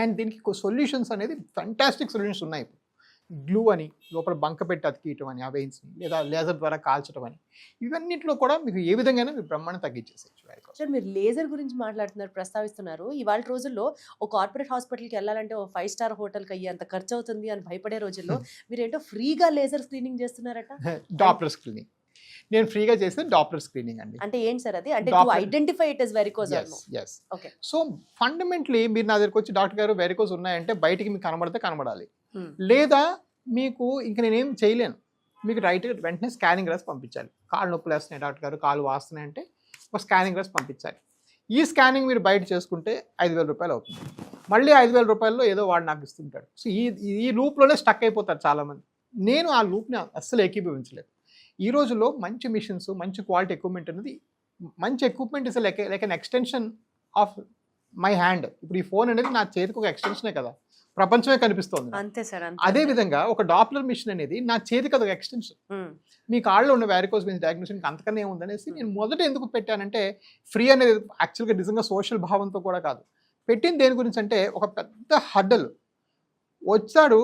అండ్ దీనికి సొల్యూషన్స్ అనేది ఫంటాస్టిక్ సొల్యూషన్స్ ఉన్నాయి. ఇప్పుడు గ్లూ అని లోపల బంక పెట్టి అతికియటం అని ఆ వెయిన్స్ని, లేదా లేజర్ ద్వారా కాల్చడం అని, ఇవన్నింటిలో కూడా మీకు ఏ విధంగా మీరు బ్రహ్మాండం తగ్గించేసేయచ్చు. సార్ మీరు లేజర్ గురించి మాట్లాడుతున్నారు, ప్రస్తావిస్తున్నారు. ఇవాళ రోజుల్లో ఒక కార్పొరేట్ హాస్పిటల్కి వెళ్ళాలంటే ఓ 5-star హోటల్కి అయ్యేంత ఖర్చు అవుతుంది అని భయపడే రోజుల్లో మీరేంటో ఫ్రీగా లేజర్ స్క్రీనింగ్ చేస్తున్నారట. డాప్లర్ స్క్రీనింగ్ నేను ఫ్రీగా చేస్తే డాప్లర్ స్క్రీనింగ్ అండి. అంటే ఏంటి సార్ అది? అంటే to identify it as varicose. yes. Okay. So fundamentally మీరు నా దగ్గరికి వచ్చి డాక్టర్ గారు వెరికోస్ ఉన్నాయంటే బయటికి మీకు కనబడితే కనబడాలి, లేదా మీకు ఇంక నేనేం చేయలేను, మీకు రైట్ వెంటనే స్కానింగ్ రాసి పంపించాలి. కాళ్ళు నొప్పులు వేస్తున్నాయి డాక్టర్ గారు, కాళ్ళు వాస్తున్నాయి అంటే ఒక స్కానింగ్ రాసి పంపించాలి. ఈ స్కానింగ్ మీరు బయట చేసుకుంటే 5,000 రూపాయలు అవుతుంది. మళ్ళీ 5,000 రూపాయల్లో ఏదో వాడు నాకు ఇస్తుంటాడు. సో ఈ లూప్లోనే స్టక్ అయిపోతారు చాలామంది. నేను ఆ లూప్ని అస్సలు ఏకీభవించలేదు. ఈ రోజుల్లో మంచి మిషన్స్, మంచి క్వాలిటీ ఎక్విప్మెంట్ అనేది, మంచి equipment is like an extension of my hand. ఇప్పుడు ఈ ఫోన్ అనేది నా చేతికి ఒక ఎక్స్టెన్షనే కదా, ప్రపంచమే కనిపిస్తోంది. అంతే సార్. అదే విధంగా ఒక డాప్లర్ మిషన్ అనేది నా చేతికి అదొక ఎక్స్టెన్షన్. మీ కాళ్ళలో ఉన్న వ్యారికోస్ వెయిన్స్ డయాగ్నోసిస్ అంతకన్నా ఏముందనేసి నేను మొదట ఎందుకు పెట్టానంటే, ఫ్రీ అనేది యాక్చువల్గా నిజంగా సోషల్ భావంతో కూడా కాదు. పెట్టింది దేని గురించి అంటే, ఒక పెద్ద హడ్డల్ వచ్చాడు,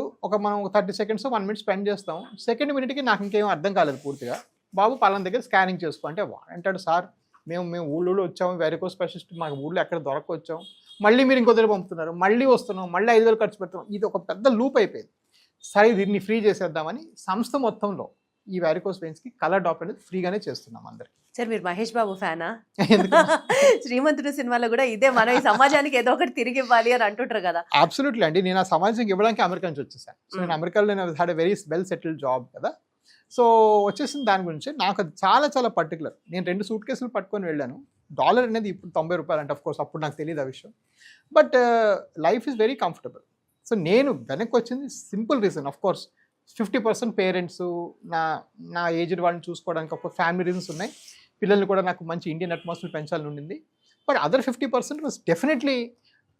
మనం 30 సెకండ్స్ 1 మినిట్ స్పెండ్ చేస్తాం. సెకండ్ మినిట్కి నాకు ఇంకేం అర్థం కాలేదు పూర్తిగా. బాబు పలానా దగ్గర స్కానింగ్ చేసుకో అంటే వాడంటాడు, సార్ మేము ఊళ్ళో వచ్చాము, వ్యారికోస్ స్పెషలిస్ట్ మాకు ఊళ్ళో ఎక్కడ దొరకొచ్చాం, మళ్ళీ మీరు ఇంకో దగ్గర పంపుతున్నారు, మళ్ళీ వస్తున్నాం, మళ్ళీ 5,000 ఖర్చు పెడతాం. ఇది ఒక పెద్ద లూప్ అయిపోయింది. సరే దీన్ని ఫ్రీ చేసేద్దామని సంస్థ మొత్తంలో ఈ వ్యారికోస్ వెయిన్స్కి కలర్ డాప్ అనేది ఫ్రీగానే చేస్తున్నాం అందరికి. సార్ మీరు మహేష్ బాబు ఫ్యానా? శ్రీమంతుడు సినిమాలో కూడా ఇదే, మనం ఈ సమాజానికి ఏదో ఒకటి తిరిగి ఇవ్వాలి అని అంటుంటారు కదా. అబ్సల్యూట్లీ అండి. నేను ఆ సమాజానికి ఇవ్వడానికి అమెరికా నుంచి వచ్చేసాను. సో నేను అమెరికాలో నేను had a very well settled job కదా. సో వచ్చేసిన దాని గురించి నాకు అది చాలా చాలా పర్టికులర్. నేను 2 సూట్ కేసులు పట్టుకొని వెళ్ళాను. డాలర్ అనేది ఇప్పుడు 90 రూపాయలు అంటే, ఆఫ్కోర్స్ అప్పుడు నాకు తెలియదు ఆ విషయం. But life is very comfortable. So నేను వెనక్కి వచ్చింది సింపుల్ రీజన్. ఆఫ్కోర్స్ 50% పేరెంట్స్, నా ఏజ్డ్ వాళ్ళని చూసుకోవడానికి ఒక ఫ్యామిలీ రీజన్స్ ఉన్నాయి. పిల్లల్ని కూడా నాకు మంచి ఇండియన్ అట్మాస్ఫియర్ పెంచాలని ఉండింది. బట్ అదర్ 50% వాస్ డెఫినెట్లీ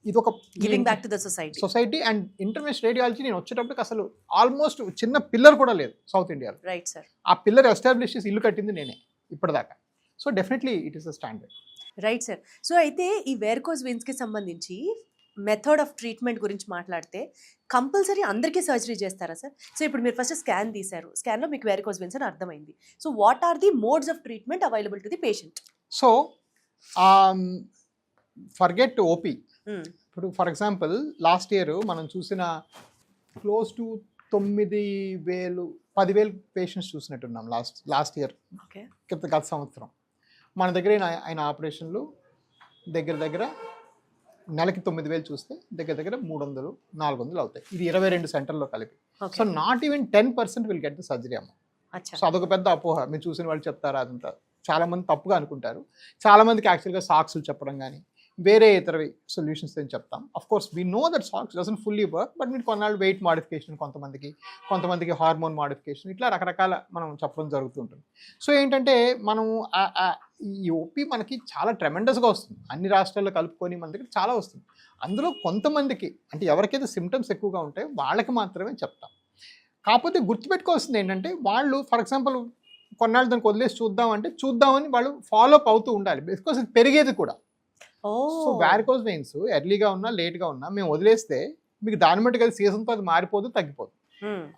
ఇది ఒక giving back to the society. And international radiology నేను వచ్చేటప్పటికి అసలు ఆల్మోస్ట్ చిన్న పిల్లర్ కూడా లేదు సౌత్ ఇండియాలో. Right sir. ఆ పిల్లర్ ఎస్టాబ్లిష్ చేసి ఇల్లు కట్టింది నేనే ఇప్పటిదాకా. So definitely it is a standard. Right sir. So అయితే ఈ వేర్కోస్ వెయిన్స్కి సంబంధించి మెథడ్ ఆఫ్ ట్రీట్మెంట్ గురించి మాట్లాడితే, కంపల్సరీ అందరికీ సర్జరీ చేస్తారా సార్? సో ఇప్పుడు మీరు ఫస్ట్ స్కాన్ తీశారు, స్కాన్లో మీకు వేర్కోస్ వెయిన్స్ అని అర్థమైంది. So what are the modes of treatment available to the patient? So forget OP. ఇప్పుడు ఫర్ ఎగ్జాంపుల్ లాస్ట్ ఇయర్ మనం చూసిన క్లోజ్ టు 9,000-10,000 పేషెంట్స్ చూసినట్టున్నాం లాస్ట్ ఇయర్. ఓకే. గత సంవత్సరం మన దగ్గర ఆయన ఆపరేషన్లు దగ్గర నెలకి 9,000 చూస్తే దగ్గర 300-400 అవుతాయి. ఇది 22 సెంటర్లో కలిపి. So not even 10% will get the surgery అమ్మ. సో అదొక పెద్ద అపోహ. మీరు చూసిన వాళ్ళు చెప్తారా, అదంతా చాలా మంది తప్పుగా అనుకుంటారు. చాలా మందికి యాక్చువల్గా సాక్స్లు చెప్పడం కానీ వేరే ఇతర సొల్యూషన్స్ అని చెప్తాం. Of course we know that socks doesn't fully work, but మీరు కొన్నాళ్ళు వెయిట్ మాడిఫికేషన్, కొంతమందికి హార్మోన్ మాడిఫికేషన్, ఇట్లా రకరకాల మనం చెప్పడం జరుగుతుంటుంది. సో ఏంటంటే మనం ఈ ఓపీ మనకి చాలా ట్రెమెండస్గా వస్తుంది. అన్ని రాష్ట్రాల్లో కలుపుకొని మన దగ్గర చాలా వస్తుంది. అందులో కొంతమందికి అంటే ఎవరికైతే సిమ్టమ్స్ ఎక్కువగా ఉంటాయో వాళ్ళకి మాత్రమే చెప్తాం. కాకపోతే గుర్తుపెట్టుకోవాల్సింది ఏంటంటే, వాళ్ళు ఫర్ ఎగ్జాంపుల్ కొన్నాళ్ళు దానికి వదిలేసి చూద్దామని వాళ్ళు ఫాలో అప్ అవుతూ ఉండాలి. బికాస్ ఇది పెరిగేది కూడా. సో వారికోస్ వెయిన్స్ ఎర్లీగా ఉన్నా లేట్గా ఉన్నా మేము వదిలేస్తే మీకు దాని మట్టుకు అది సీజన్తో అది మారిపోదు, తగ్గిపోదు.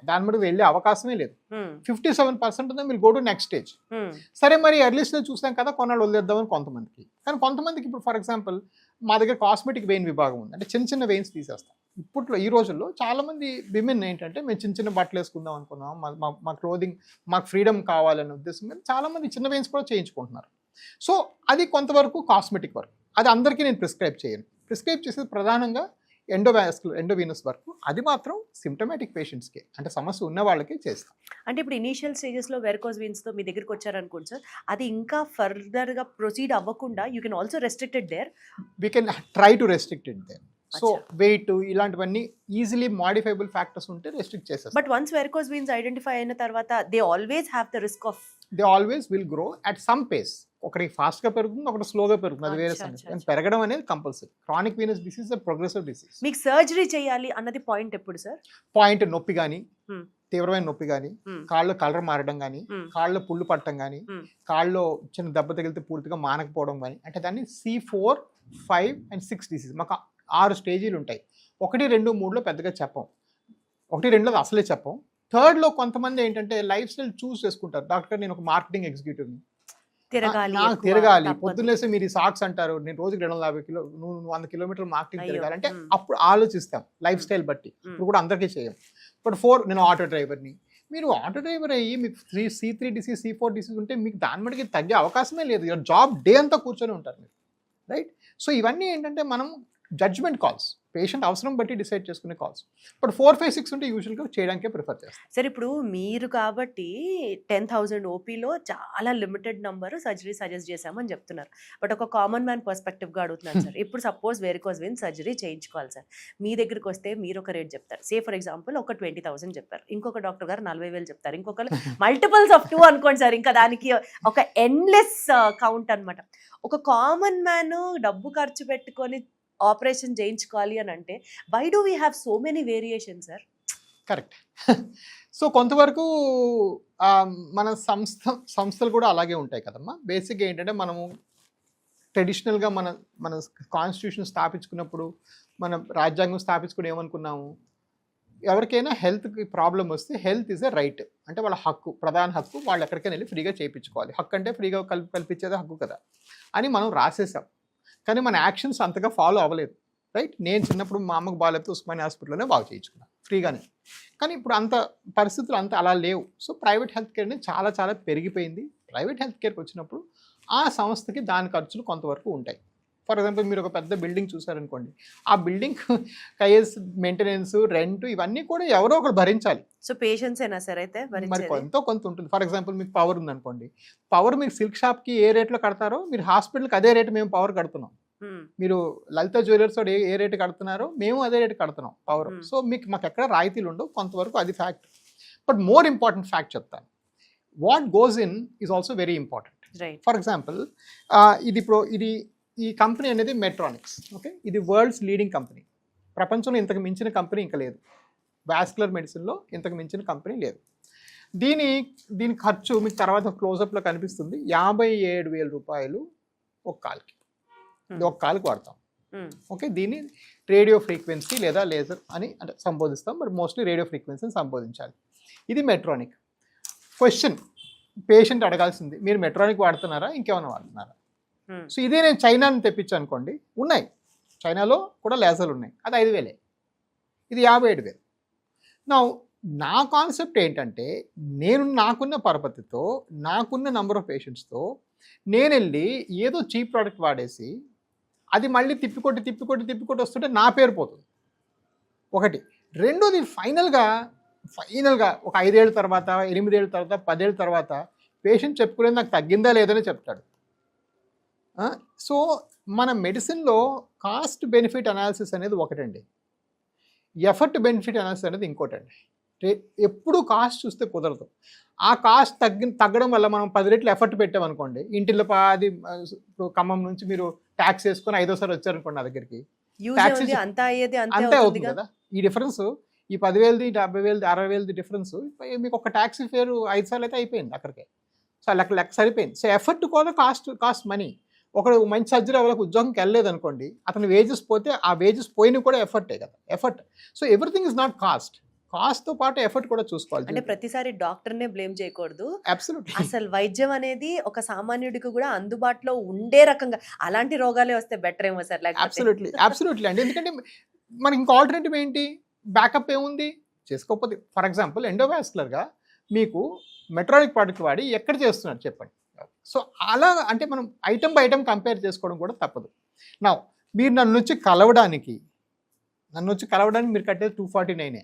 దాని మటుకు వెళ్ళే అవకాశమే లేదు. 57% మీరు గో టు నెక్స్ట్ స్టేజ్. సరే మరి ఎర్లీ స్టేజ్ చూసాం కదా, కొన్నాళ్ళు వదిలేద్దామని కొంతమందికి. కానీ కొంతమందికి ఇప్పుడు ఫర్ ఎగ్జాంపుల్ మా దగ్గర కాస్మెటిక్ వెయిన్ విభాగం ఉంది. అంటే చిన్న వెయిన్స్ తీసేస్తాం. ఈ రోజుల్లో చాలా మంది విమెన్ ఏంటంటే, మేము చిన్న బట్టలు వేసుకుందాం అనుకున్నాం, మా క్లోదింగ్ మాకు ఫ్రీడమ్ కావాలనే ఉద్దేశం మీద చాలా మంది చిన్న వెయిన్స్ కూడా చేయించుకుంటున్నారు. సో అది కొంతవరకు కాస్మెటిక్ వర్క్. అది అందరికీ నేను ప్రిస్క్రైబ్ చేయను. ప్రిస్క్రైబ్ చేసేది ప్రధానంగా ఎండోవీనస్ వర్క్. అది మాత్రం సిమ్టమాటిక్ పేషెంట్స్కి, అంటే సమస్య ఉన్న వాళ్ళకి చేస్తాం. అంటే ఇప్పుడు ఇనీషియల్ స్టేజెస్లో వెర్కోస్ వెయిన్స్తో మీ దగ్గరికి వచ్చారనుకోండి సార్, అది ఇంకా ఫర్దర్గా ప్రొసీడ్ అవ్వకుండా you can also restricted there. We can try to restricted there. So weight ఇలాంటివన్నీ ఈజీలీ మాడిఫైబుల్ ఫ్యాక్టర్స్ ఉంటే రెస్ట్రిక్ట్ చేస్తారు. But once varicose veins identify అయిన తర్వాత they always have the risk of, they always will grow at some pace. ఒకటి ఫాస్ట్గా పెరుగుతుంది, ఒకటి స్లోగా పెరుగుతుంది. అది వేరే సంగతి. పెరగడం అనేది compulsory. Chronic venous disease progressive disease. మీకు సర్జరీ చేయాలి అన్నది పాయింట్ ఎప్పుడు సార్? పాయింట్ నొప్పి కానీ, తీవ్రమైన నొప్పి కానీ, కాళ్ళు కలర్ మారడం కానీ, కాళ్ళు పుళ్ళు పట్టడం కానీ, కాళ్ళు చిన్న దెబ్బ తగిలితే పూర్తిగా మానకపోవడం కానీ, అంటే దాన్ని C4, 5 and 6 డిసీజ్. మాకు 6 స్టేజీలు ఉంటాయి. 1, 2, 3లో పెద్దగా చెప్పం. 1, 2లో అసలే చెప్పం. 3rd కొంతమంది ఏంటంటే లైఫ్ స్టైల్ చూస్ చేసుకుంటారు. డాక్టర్ నేను ఒక మార్కెటింగ్ ఎగ్జిక్యూటివ్ని, నాకు తిరగాలి, పొద్దున్నేసి మీరు ఈ సాక్స్ అంటారు, నేను రోజుకి 250 నువ్వు 100 కిలోమీటర్లు మార్కెటింగ్ తిరగాలంటే అప్పుడు ఆలోచిస్తాం లైఫ్ స్టైల్ బట్టి. ఇప్పుడు కూడా అందరికీ చేయం. బట్ 4 నేను ఆటో డ్రైవర్ని. మీరు ఆటో డ్రైవర్ అయ్యి మీకు C3 డిసీజ్, C4 డిసీజ్ ఉంటే మీకు దాని మటుకి తగ్గే అవకాశమే లేదు. యువర్ జాబ్ డే అంతా కూర్చొని ఉంటారు మీరు, రైట్? సో ఇవన్నీ ఏంటంటే మనం జడ్జ్మెంట్ కాల్స్, పేషెంట్ అవసరం బట్టి డిసైడ్ చేసుకునే కాల్స్. బట్ 4, 5, 6 ఉంటే యూజువల్గా చేయడానికే ప్రిఫర్ చేస్తాం. సరే ఇప్పుడు మీరు కాబట్టి 10,000 ఓపీలో చాలా లిమిటెడ్ నంబర్ సర్జరీ సజెస్ట్ చేశామని చెప్తున్నారు. బట్ ఒక కామన్ మ్యాన్ పర్స్పెక్టివ్గా అడుగుతున్నాను సార్. ఇప్పుడు సపోజ్ వెరికోస్ వెయిన్ సర్జరీ చేయించుకోవాలి సార్. మీ దగ్గరికి వస్తే మీరు ఒక రేట్ చెప్తారు. సే ఫర్ ఎగ్జాంపుల్ ఒక 20,000 చెప్పారు. ఇంకొక డాక్టర్ గారు 40,000 చెప్తారు. ఇంకొకరు మల్టిపుల్స్ ఆఫ్ 2 అనుకోండి సార్. ఇంకా దానికి ఒక ఎండ్లెస్ కౌంట్ అనమాట. ఒక కామన్ మ్యాన్ డబ్బు ఖర్చు పెట్టుకొని ఆపరేషన్ చేయించుకోవాలి అని అంటే why do we have so many variation sir? Correct. So కొంతవరకు మన సంస్థలు కూడా అలాగే ఉంటాయి కదమ్మా. బేసిక్గా ఏంటంటే మనము ట్రెడిషనల్గా మన కాన్స్టిట్యూషన్ స్థాపించుకున్నప్పుడు, మన రాజ్యాంగం స్థాపించుకుని ఏమనుకున్నాము, ఎవరికైనా హెల్త్కి ప్రాబ్లం వస్తే హెల్త్ ఈజ్ ఎ రైట్, అంటే వాళ్ళ హక్కు, ప్రధాన హక్కు, వాళ్ళు ఎక్కడికైనా వెళ్ళి ఫ్రీగా చేయించుకోవాలి. హక్కు అంటే ఫ్రీగా కల్పించేది హక్కు కదా అని మనం రాసేసాం. కానీ మన యాక్షన్స్ అంతగా ఫాలో అవ్వలేదు, రైట్? నేను చిన్నప్పుడు మా అమ్మకు బాగాలేకపోతే ఉస్మానియా హాస్పిటల్లోనే బాగు చేయించుకున్నాను ఫ్రీగానే. కానీ ఇప్పుడు అంత పరిస్థితులు అంత అలా లేవు. సో ప్రైవేట్ హెల్త్ కేర్ అనేది చాలా చాలా పెరిగిపోయింది. ప్రైవేట్ హెల్త్ కేర్కి వచ్చినప్పుడు ఆ సంస్థకి దాని ఖర్చులు కొంతవరకు ఉంటాయి. ఫర్ ఎగ్జాంపుల్ మీరు ఒక పెద్ద బిల్డింగ్ చూసారనుకోండి, ఆ బిల్డింగ్ కైస్, మెయింటెనెన్స్, రెంట్ ఇవన్నీ కూడా ఎవరో ఒకరు భరించాలి. సో పేషెంట్స్ అయినా సరే అయితే మరి కొంత ఉంటుంది. ఫర్ ఎగ్జాంపుల్ మీకు పవర్ ఉందనుకోండి, పవర్ మీరు సిల్క్ షాప్కి ఏ రేట్లో కడతారో మీరు హాస్పిటల్కి అదే రేటు మేము పవర్ కడుతున్నాం. మీరు లలిత జ్యువెలర్స్ ఏ రేటు కడుతున్నారో మేము అదే రేటు కడుతున్నాం పవర్. సో మాకు ఎక్కడ రాయితీలు ఉండవు కొంతవరకు, అది fact. But more important fact చెప్తాను, what goes in is also very important. For example ఈ కంపెనీ అనేది మెట్రానిక్స్, ఓకే, ఇది వరల్డ్స్ లీడింగ్ కంపెనీ. ప్రపంచంలో ఇంతకు మించిన కంపెనీ ఇంకా లేదు. వాస్కులర్ మెడిసిన్లో ఇంతకు మించిన కంపెనీ లేదు. దీని ఖర్చు మీకు తర్వాత క్లోజప్లో కనిపిస్తుంది, 57,000 రూపాయలు ఒక కాల్కి. ఒక కాలుకి వాడతాం, ఓకే. దీన్ని రేడియో ఫ్రీక్వెన్సీ లేదా లేజర్ అని అంటే సంబోధిస్తాం, బట్ మోస్ట్లీ రేడియో ఫ్రీక్వెన్సీని సంబోధించాలి. ఇది మెట్రానిక్. క్వశ్చన్ పేషెంట్ అడగాల్సింది, మీరు మెట్రానిక్ వాడుతున్నారా, ఇంకేమైనా వాడుతున్నారా? సో ఇదే నేను చైనాని తెప్పించాను అనుకోండి, ఉన్నాయి, చైనాలో కూడా లేజర్లు ఉన్నాయి, అది 5,000, ఇది 57,000. నా కాన్సెప్ట్ ఏంటంటే, నాకున్న పరపతితో, నాకున్న నెంబర్ ఆఫ్ పేషెంట్స్తో నేను వెళ్ళి ఏదో చీప్ ప్రోడక్ట్ వాడేసి అది మళ్ళీ తిప్పికొట్టి వస్తుంటే నా పేరు పోతుంది, ఒకటి. రెండోది ఫైనల్గా ఒక 5 ఏళ్ళ తర్వాత, 8 ఏళ్ళ తర్వాత, 10 ఏళ్ళ తర్వాత పేషెంట్ చెప్పుకునేది నాకు తగ్గిందా లేదని చెప్తాడు. సో మన మెడిసిన్లో కాస్ట్ బెనిఫిట్ అనాలిసిస్ అనేది ఒకటండి, ఎఫర్ట్ బెనిఫిట్ అనాలిసిస్ అనేది ఇంకోటండి. ఎప్పుడు కాస్ట్ చూస్తే కుదరదు. ఆ కాస్ట్ తగ్గడం వల్ల మనం 10 రెట్లు ఎఫర్ట్ పెట్టామనుకోండి, ఇంటిలో ఇప్పుడు ఖమ్మం నుంచి మీరు ట్యాక్స్ వేసుకొని 5వ సారి వచ్చారనుకోండి నా దగ్గరికి, అంతే అవుతుంది కదా. ఈ డిఫరెన్స్, ఈ 10,000ది, 50,000ది, 60,000ది డిఫరెన్స్ మీకు ఒక ట్యాక్సీ ఫేర్ 5 సార్లు అయితే అయిపోయింది అక్కడికే. సో లెక్క సరిపోయింది. సో ఎఫర్ట్ కూడా కాస్ట్ మనీ. ఒకడు మంచి సర్జరీ వాళ్ళకి ఉద్యోగంకి వెళ్ళలేదు అనుకోండి, అతని వేజెస్ పోతే ఆ వేజెస్ పోయిన కూడా ఎఫర్టే కదా, effort. So everything is not కాస్ట్తో పాటు ఎఫర్ట్ కూడా చూసుకోవాలి. అంటే ప్రతిసారి డాక్టర్నే బ్లేమ్ చేయకూడదు. అబ్సల్యూట్లీ. అసలు వైద్యం అనేది ఒక సామాన్యుడికి కూడా అందుబాటులో ఉండే రకంగా, అలాంటి రోగాలే వస్తే బెటర్ ఏమో సార్. అబ్సల్యూట్లీ అండి. ఎందుకంటే మనకి ఇంకా ఆల్టర్నేటివ్ ఏంటి, బ్యాకప్ ఏముంది చేసుకోకపోతే. ఫర్ ఎగ్జాంపుల్ ఎండోవాస్కులర్గా మీకు మెట్రానిక్ ప్రోడక్ట్ వాడి ఎక్కడ చేస్తున్నారు చెప్పండి. సో అలా అంటే మనం ఐటమ్ బై ఐటమ్ కంపేర్ చేసుకోవడం కూడా తప్పదు. మీరు నన్ను వచ్చి కలవడానికి మీరు కట్టేది 249.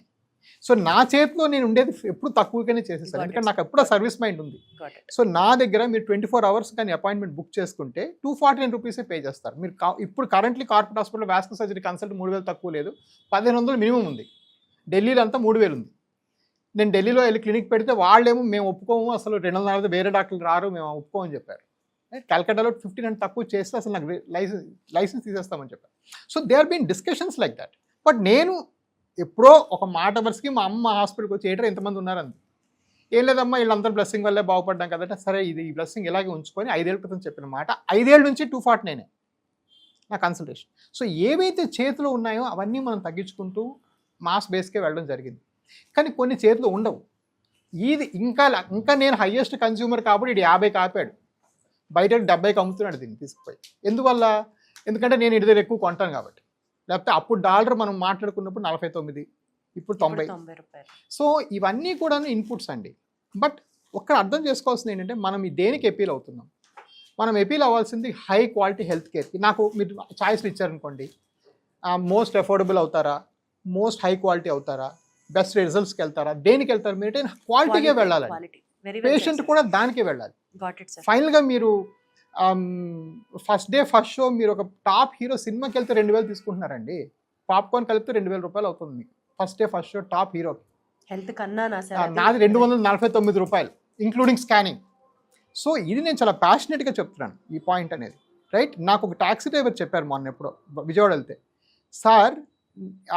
సో నా చేతిలో నేను ఉండేది ఎప్పుడు తక్కువగానే చేసేసాను, ఎందుకంటే నాకు ఎప్పుడు సర్వీస్ మైండ్ ఉంది. సో నా దగ్గర మీరు 24 hours కానీ అపాయింట్మెంట్ బుక్ చేసుకుంటే 249 రూపీసే పే చేస్తారు. మీరు ఇప్పుడు currently corporate hospital vascular surgery consult 3,000 తక్కువ లేదు, 1,500 మినిమం ఉంది. ఢిల్లీలో అంతా 3,000 ఉంది. నేను ఢిల్లీలో వెళ్ళి క్లినిక్ పెడితే వాళ్ళేమో మేము ఒప్పుకోము, అసలు 240 వేరే డాక్టర్లు రారు, మేము ఒప్పుకోమని చెప్పారు. కల్కటాలో 1500 తక్కువ చేస్తే అసలు నాకు లైసెన్స్ తీసేస్తామని చెప్పారు. So they are been discussions like that. But నేను ఎప్పుడో ఒక మాట వరుసకి మా అమ్మ హాస్పిటల్కి వచ్చి ఏటో ఎంతమంది ఉన్నారంది, ఏం లేదమ్మా వీళ్ళందరూ బ్లెస్సింగ్ వల్లే బాగుపడ్డాం కదట. సరే ఈ బ్లెస్సింగ్ ఇలాగే ఉంచుకొని 5 ఏళ్ళ క్రితం చెప్పిన మాట, 5 ఏళ్ళ నుంచి 249 నా కన్సల్టేషన్. సో ఏవైతే చేతిలో ఉన్నాయో అవన్నీ మనం తగ్గించుకుంటూ మాస్ బేస్కే వెళ్ళడం జరిగింది. కానీ కొన్ని చేతులు ఉండవు. ఇది ఇంకా నేను హయ్యెస్ట్ కన్స్యూమర్ కాబట్టి ఇది 50కి ఆపాడు, బయట 70కి అమ్ముతున్నాడు దీన్ని తీసుకుపోయి. ఎందుకంటే నేను ఇది దగ్గర ఎక్కువ కొంటాను కాబట్టి. లేకపోతే అప్పుడు డాలర్ మనం మాట్లాడుకున్నప్పుడు 49, ఇప్పుడు 90. సో ఇవన్నీ కూడా ఇన్పుట్స్ అండి. బట్ ఒక్కడ అర్థం చేసుకోవాల్సింది ఏంటంటే మనం దేనికి అపీల్ అవుతున్నాం. మనం అపీల్ అవ్వాల్సింది హై క్వాలిటీ హెల్త్ కేర్కి. నాకు మీరు ఛాయిస్లు ఇచ్చారనుకోండి, మోస్ట్ అఫోర్డబుల్ అవుతారా, మోస్ట్ హై క్వాలిటీ అవుతారా, బెస్ట్ రిజల్ట్స్కి వెళ్తారా, దేనికి వెళ్తారు మీరు? క్వాలిటీకే వెళ్ళాలండి. పేషెంట్ కూడా దానికే వెళ్ళాలి. ఫైనల్గా మీరు ఫస్ట్ డే ఫస్ట్ షో మీరు ఒక టాప్ హీరో సినిమాకి వెళ్తే 2,000 తీసుకుంటున్నారండి. పాప్కార్న్ కలిపితే 2,000 రూపాయలు అవుతుంది మీకు first day first show top హీరోకి. హెల్త్ కన్నా నాది 249 రూపాయలు ఇంక్లూడింగ్ స్కానింగ్. సో ఇది నేను చాలా ప్యాషనెట్గా చెప్తున్నాను ఈ పాయింట్ అనేది, రైట్? నాకు ఒక ట్యాక్సీ డ్రైవర్ చెప్పారు మొన్న ఎప్పుడో విజయవాడ వెళ్తే, సార్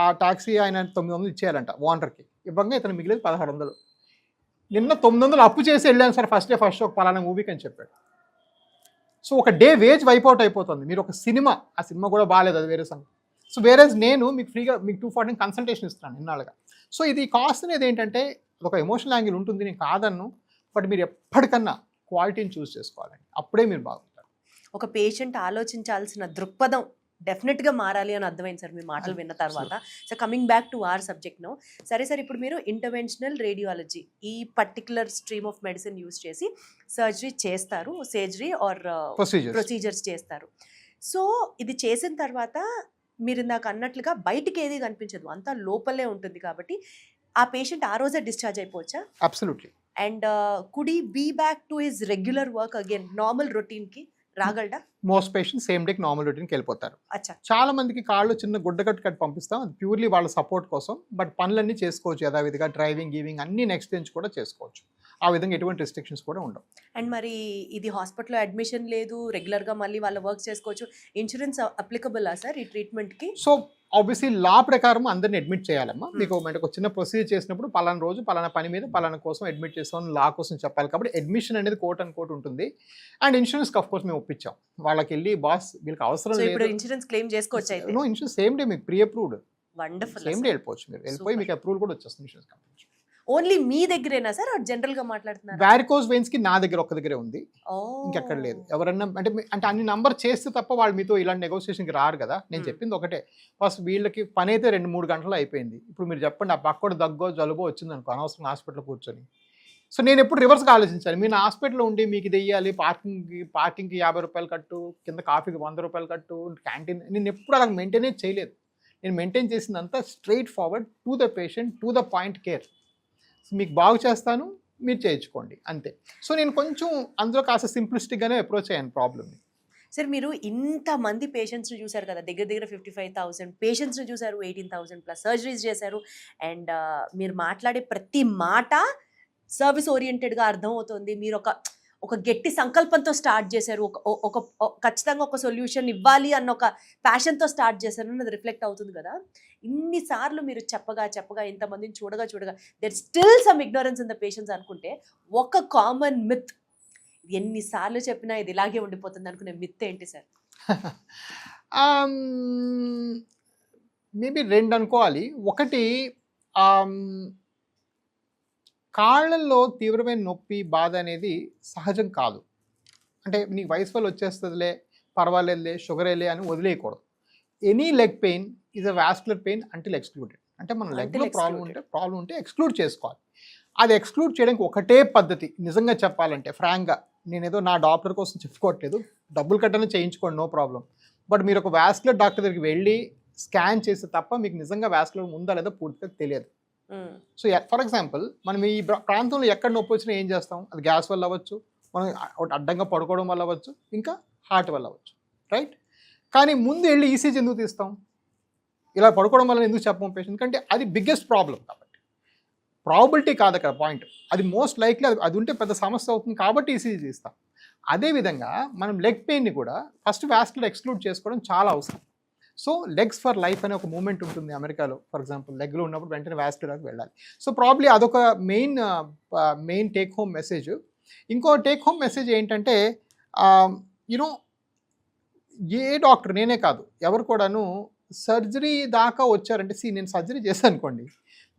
ఆ ట్యాక్సీ ఆయన 900 ఇచ్చేయాలంట ఓనర్కి, ఇవ్వంగా ఇతను మిగిలేదు 1,600. నిన్న 900 అప్పు చేసి వెళ్ళాను సార్ ఫస్ట్ డే ఫస్ట్ ఒక పలానా మూవీకి అని చెప్పాడు. సో ఒక డే వేజ్ వైపౌట్ అయిపోతుంది. మీరు ఒక సినిమా, ఆ సినిమా కూడా బాగాలేదు, అది వేరే సంగతి. సో వేరేజ్ నేను మీకు ఫ్రీగా మీకు 240 కన్సల్టేషన్ ఇస్తున్నాను ఇన్నాళ్ళుగా. సో ఇది కాస్ట్ అనేది ఏంటంటే ఒక ఎమోషనల్ యాంగిల్ ఉంటుంది, నేను కాదన్ను. బట్ మీరు ఎప్పటికన్నా క్వాలిటీని చూస్ చేసుకోవాలండి, అప్పుడే మీరు బాగుంటారు. ఒక పేషెంట్ ఆలోచించాల్సిన దృక్పథం డెఫినెట్గా మారాలి అని అర్థమైంది సార్ మీ మాటలు విన్న తర్వాత. So coming back to our subject no, సరే సార్, ఇప్పుడు మీరు ఇంటర్వెన్షనల్ రేడియాలజీ ఈ particular stream of medicine use చేసి సర్జరీ చేస్తారు, సర్జరీ ఆర్ ప్రొసీజర్స్ చేస్తారు. సో ఇది చేసిన తర్వాత మీరు ఇందాక అన్నట్లుగా బయటికి ఏది కనిపించదు, అంతా లోపలే ఉంటుంది కాబట్టి ఆ పేషెంట్ ఆ రోజే డిశ్చార్జ్ అయిపోవచ్చా? Absolutely. And could he be back to his regular work again, normal రొటీన్కి రాగలడా? మోస్ట్ పేషెంట్స్ సేమ్ డేకి నార్మల్ రొటీన్కి వెళ్ళిపోతారు. అచ్చా. చాలా మందికి కాళ్ళు చిన్న గుడ్డ కట్టు పంపిస్తాం, అది ప్యూర్లీ వాళ్ళ సపోర్ట్ కోసం. బట్ పనులన్నీ చేసుకోవచ్చు యథావిధిగా, డ్రైవింగ్ గీవింగ్ అన్ని నెక్స్ట్ నుంచి కూడా చేసుకోవచ్చు. ఆ విధంగా ఎటువంటి రెస్ట్రిక్షన్స్ కూడా ఉండవు. అండ్ మరి ఇది హాస్పిటల్లో అడ్మిషన్ లేదు, రెగ్యులర్గా మళ్ళీ వాళ్ళ వర్క్ చేసుకోవచ్చు, ఇన్సూరెన్స్ అప్లికబుల్లా సార్ ఈ ట్రీట్మెంట్కి? సో ఆబ్వియస్లీ లా ప్రకారం అందరిని అడ్మిట్ చేయాలమ్మా. మీకు ఒక చిన్న ప్రొసీజర్ చేసినప్పుడు పలానా రోజు పలానా పని మీద పలానా కోసం అడ్మిట్ చేస్తామని లా కోసం చెప్పాలి. కాబట్టి అడ్మిషన్ అనేది కోట్ అండ్ కోట్ ఉంటుంది. అండ్ ఇన్సూరెన్స్ ఆఫ్ కోర్స్ మేము ఒప్పించాం వాళ్ళకి, వెళ్ళి బాస్ వీళ్ళకి అవసరం లేదు, ఇన్సూరెన్స్ క్లెయిమ్ చేసుకోవచ్చు అయితే. నో ఇన్సూరెన్స్ సేమ్ డే మీకు pre approved, wonderful, same day వెళ్ళిపోవచ్చు. మీరు వెళ్ళిపోయి మీకు అప్రూవల్ కూడా వచ్చేస్తుంది ఇన్సూరెన్స్ కంపెనీ. ఓన్లీ మీ దగ్గరేనా సార్, జనరల్ గా మాట్లాడుతున్నారు? వారికోస్ వెయిన్స్ కి నా దగ్గర ఒక్క దగ్గరే ఉంది, ఇంకెక్కడ లేదు. ఎవరన్నా అంటే అన్ని నంబర్ చేస్తే తప్ప వాళ్ళు మీతో ఇలాంటి నెగోసియేషన్కి రారు కదా. నేను చెప్పింది ఒకటే, ఫస్ట్ వీళ్ళకి పని అయితే 2-3 గంటలు అయిపోయింది. ఇప్పుడు మీరు చెప్పండి, ఆ పక్కడు దగ్గో జలుబో వచ్చింది అనుకో, అనవసరం హాస్పిటల్ కూర్చొని. సో నేను ఎప్పుడు రివర్స్గా ఆలోచించాను, మీరు హాస్పిటల్లో ఉండి మీకు ఇది వెయ్యాలి, పార్కింగ్కి 50 రూపాయలు కట్టు, కింద కాఫీకి 100 రూపాయలు కట్టు, క్యాంటీన్, నేను ఎప్పుడు అలా మెయింటైనే చేయలేదు. నేను మెయింటైన్ చేసిందంతా straight forward to the patient, to the point care. మీకు బాగు చేస్తాను, మీరు చేయించుకోండి అంతే. సో నేను కొంచెం అందులో కాస్త సింప్లిస్టిక్గానే అప్రోచ్ అయ్యాను ప్రాబ్లమ్ని. సార్ మీరు ఇంతమంది పేషెంట్స్ని చూశారు కదా, దగ్గర 55,000 పేషెంట్స్ని చూశారు, 18,000+ సర్జరీస్ చేశారు. అండ్ మీరు మాట్లాడే ప్రతి మాట సర్వీస్ ఓరియంటెడ్గా అర్థమవుతుంది. మీరు ఒక గట్టి సంకల్పంతో స్టార్ట్ చేశారు, ఒక ఖచ్చితంగా ఒక సొల్యూషన్ ఇవ్వాలి అన్న ఒక ప్యాషన్తో స్టార్ట్ చేశారు అన్నది రిఫ్లెక్ట్ అవుతుంది కదా. ఇన్నిసార్లు మీరు చెప్పగా ఇంతమందిని చూడగా there still some ignorance in the patients అనుకుంటే, ఒక కామన్ మిత్, ఎన్నిసార్లు చెప్పినా ఇది ఇలాగే ఉండిపోతుంది అనుకునే మిత్ ఏంటి సార్? మేబీ 2 అనుకోవాలి. ఒకటి, కాళ్ళల్లో తీవ్రమైన నొప్పి బాధ అనేది సహజం కాదు. అంటే నీకు వయసు వల్ల వచ్చేస్తుందిలే, పర్వాలేదులే, షుగరేలే అని వదిలేయకూడదు. Any leg pain is a vascular pain until excluded. అంటే మన లెగ్లో ప్రాబ్లం ఉంటే ఎక్స్క్లూడ్ చేసుకోవాలి. అది ఎక్స్క్లూడ్ చేయడానికి ఒకటే పద్ధతి, నిజంగా చెప్పాలంటే ఫ్రాంక్గా, నేనేదో నా డాక్టర్ కోసం చెప్పుకోవట్లేదు, డబ్బులు కట్టనే చేయించుకోండి, నో ప్రాబ్లం. బట్ మీరు ఒక వాస్కులర్ డాక్టర్ దగ్గరికి వెళ్ళి స్కాన్ చేస్తే తప్ప మీకు నిజంగా వాస్కులర్ ఉందా లేదా పూర్తిగా తెలియదు. సో ఫర్ ఎగ్జాంపుల్, మనం ఈ ప్రాంతంలో ఎక్కడ నొప్పి వచ్చినా ఏం చేస్తాం, అది గ్యాస్ వల్ల అవ్వచ్చు, మనం అడ్డంగా పడుకోవడం వల్ల అవ్వచ్చు, ఇంకా హార్ట్ వల్ల అవ్వచ్చు, రైట్? కానీ ముందు వెళ్ళి ఈసీజీ ఎందుకు తీస్తాం? ఇలా పడుకోవడం వల్ల ఎందుకు చెప్పం పేషెంట్? అంటే అది బిగ్గెస్ట్ ప్రాబ్లం. కాబట్టి ప్రాబిలిటీ కాదు అక్కడ పాయింట్, అది మోస్ట్ లైక్లీ అది ఉంటే పెద్ద సమస్య అవుతుంది కాబట్టి ఈసీజీ తీస్తాం. అదేవిధంగా మనం లెగ్ పెయిన్ని కూడా ఫస్ట్ వాస్కులర్ ఎక్స్క్లూడ్ చేసుకోవడం చాలా అవసరం. సో లెగ్స్ ఫర్ లైఫ్ అనే ఒక మూమెంట్ ఉంటుంది అమెరికాలో. ఫర్ ఎగ్జాంపుల్, లెగ్లో ఉన్నప్పుడు వెంటనే వాస్కులర్కి వెళ్ళాలి. సో ప్రాబ్లీ అదొక మెయిన్ టేక్ హోమ్ మెసేజ్. ఇంకో టేక్ హోమ్ మెసేజ్ ఏంటంటే, యూనో ఏ డాక్టర్, నేనే కాదు ఎవరు కూడాను సర్జరీ దాకా వచ్చారంటే, నేను సర్జరీ చేశాను అనుకోండి,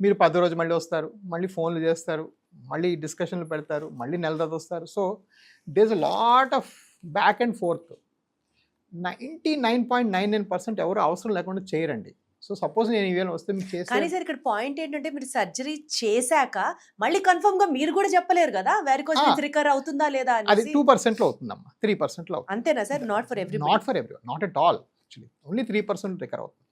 మీరు 10 రోజు మళ్ళీ వస్తారు, మళ్ళీ ఫోన్లు చేస్తారు, మళ్ళీ డిస్కషన్లు పెడతారు, మళ్ళీ నెల తర్వాత వస్తారు. So there is a lot of back and forth. 99.99% ఎవరు అవసరం లేకుండా చేయరండి. సో సపోజ్ నేను ఈవేళ వస్తే మీకు చేసి, కానీ సార్ ఇక్కడ పాయింట్ ఏంటంటే, మీరు సర్జరీ చేశాక మళ్ళీ కన్ఫర్మ్ గా మీరు కూడా చెప్పలేరు కదా వెరికోస్ వెయిన్స్ రికవర్ అవుతుందా లేదా అని. అది 2%లో అవుతుందమ్మా, 3%లో అవుతుంది. అంతేనా sir? Not for everyone, not at all. Actually only 3% recover అవుతుంది.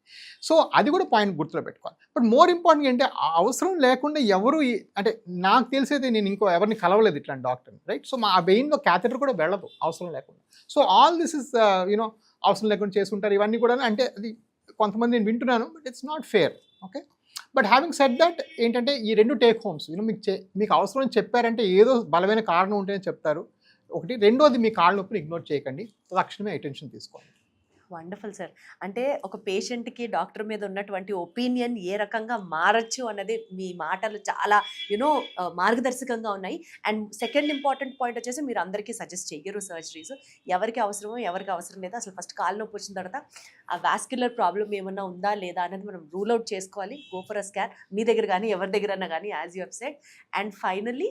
సో అది కూడా పాయింట్ గుర్తులో పెట్టుకోవాలి. బట్ మోర్ ఇంపార్టెంట్ అంటే ఆ అవసరం లేకుండా ఎవరు అంటే నాకు తెలిసేది నేను ఇంకో ఎవరిని కలవలేదు ఇట్లాంటి డాక్టర్ని, రైట్? సో మా వెయిన్లో క్యాథెటర్ కూడా వెళ్ళదు అవసరం లేకుండా. So all this is you know అవసరం లేకుండా చేసుకుంటారు ఇవన్నీ కూడా. అంటే అది కొంతమంది నేను వింటున్నాను, but it's not fair. Okay, but having said that ఏంటంటే ఈ 2 టేక్ హోమ్స్ యూనో మీకు అవసరం అని చెప్పారంటే ఏదో బలమైన కారణం ఉంటేనే చెప్తారు ఒకటి. రెండోది మీ కాళ్ళ నొప్పిని ఇగ్నోర్ చేయకండి, తక్షణమే అటెన్షన్ తీసుకోండి. Wonderful sir. అంటే ఒక పేషెంట్కి డాక్టర్ మీద ఉన్నటువంటి ఒపీనియన్ ఏ రకంగా మారచ్చు అన్నది మీ మాటలు చాలా యూనో మార్గదర్శకంగా ఉన్నాయి. అండ్ సెకండ్ ఇంపార్టెంట్ పాయింట్ వచ్చేసి మీరు అందరికీ సజెస్ట్ చెయ్యరు సర్జరీస్. ఎవరికి అవసరమో ఎవరికి అవసరం లేదా, అసలు ఫస్ట్ కాలు నొప్పి వచ్చిన తర్వాత ఆ వాస్క్యులర్ ప్రాబ్లం ఏమన్నా ఉందా లేదా అనేది మనం రూల్ అవుట్ చేసుకోవాలి. గో ఫర్ అ స్కాన్, మీ దగ్గర కానీ ఎవరి దగ్గరన్నా కానీ, as you have said. And finally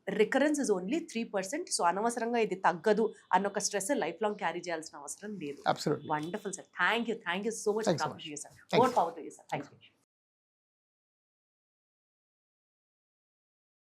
recurrence is only 3%. So అనవసరంగా ఇది తగ్గదు అన్న ఒక స్ట్రెస్ లైఫ్ లాంగ్ క్యారీ చేయాల్సిన అవసరం లేదు. Absolutely. Wonderful sir. Thank you so much. Thanks so much. Sir. Thank more you. Power to you sir. Thank you.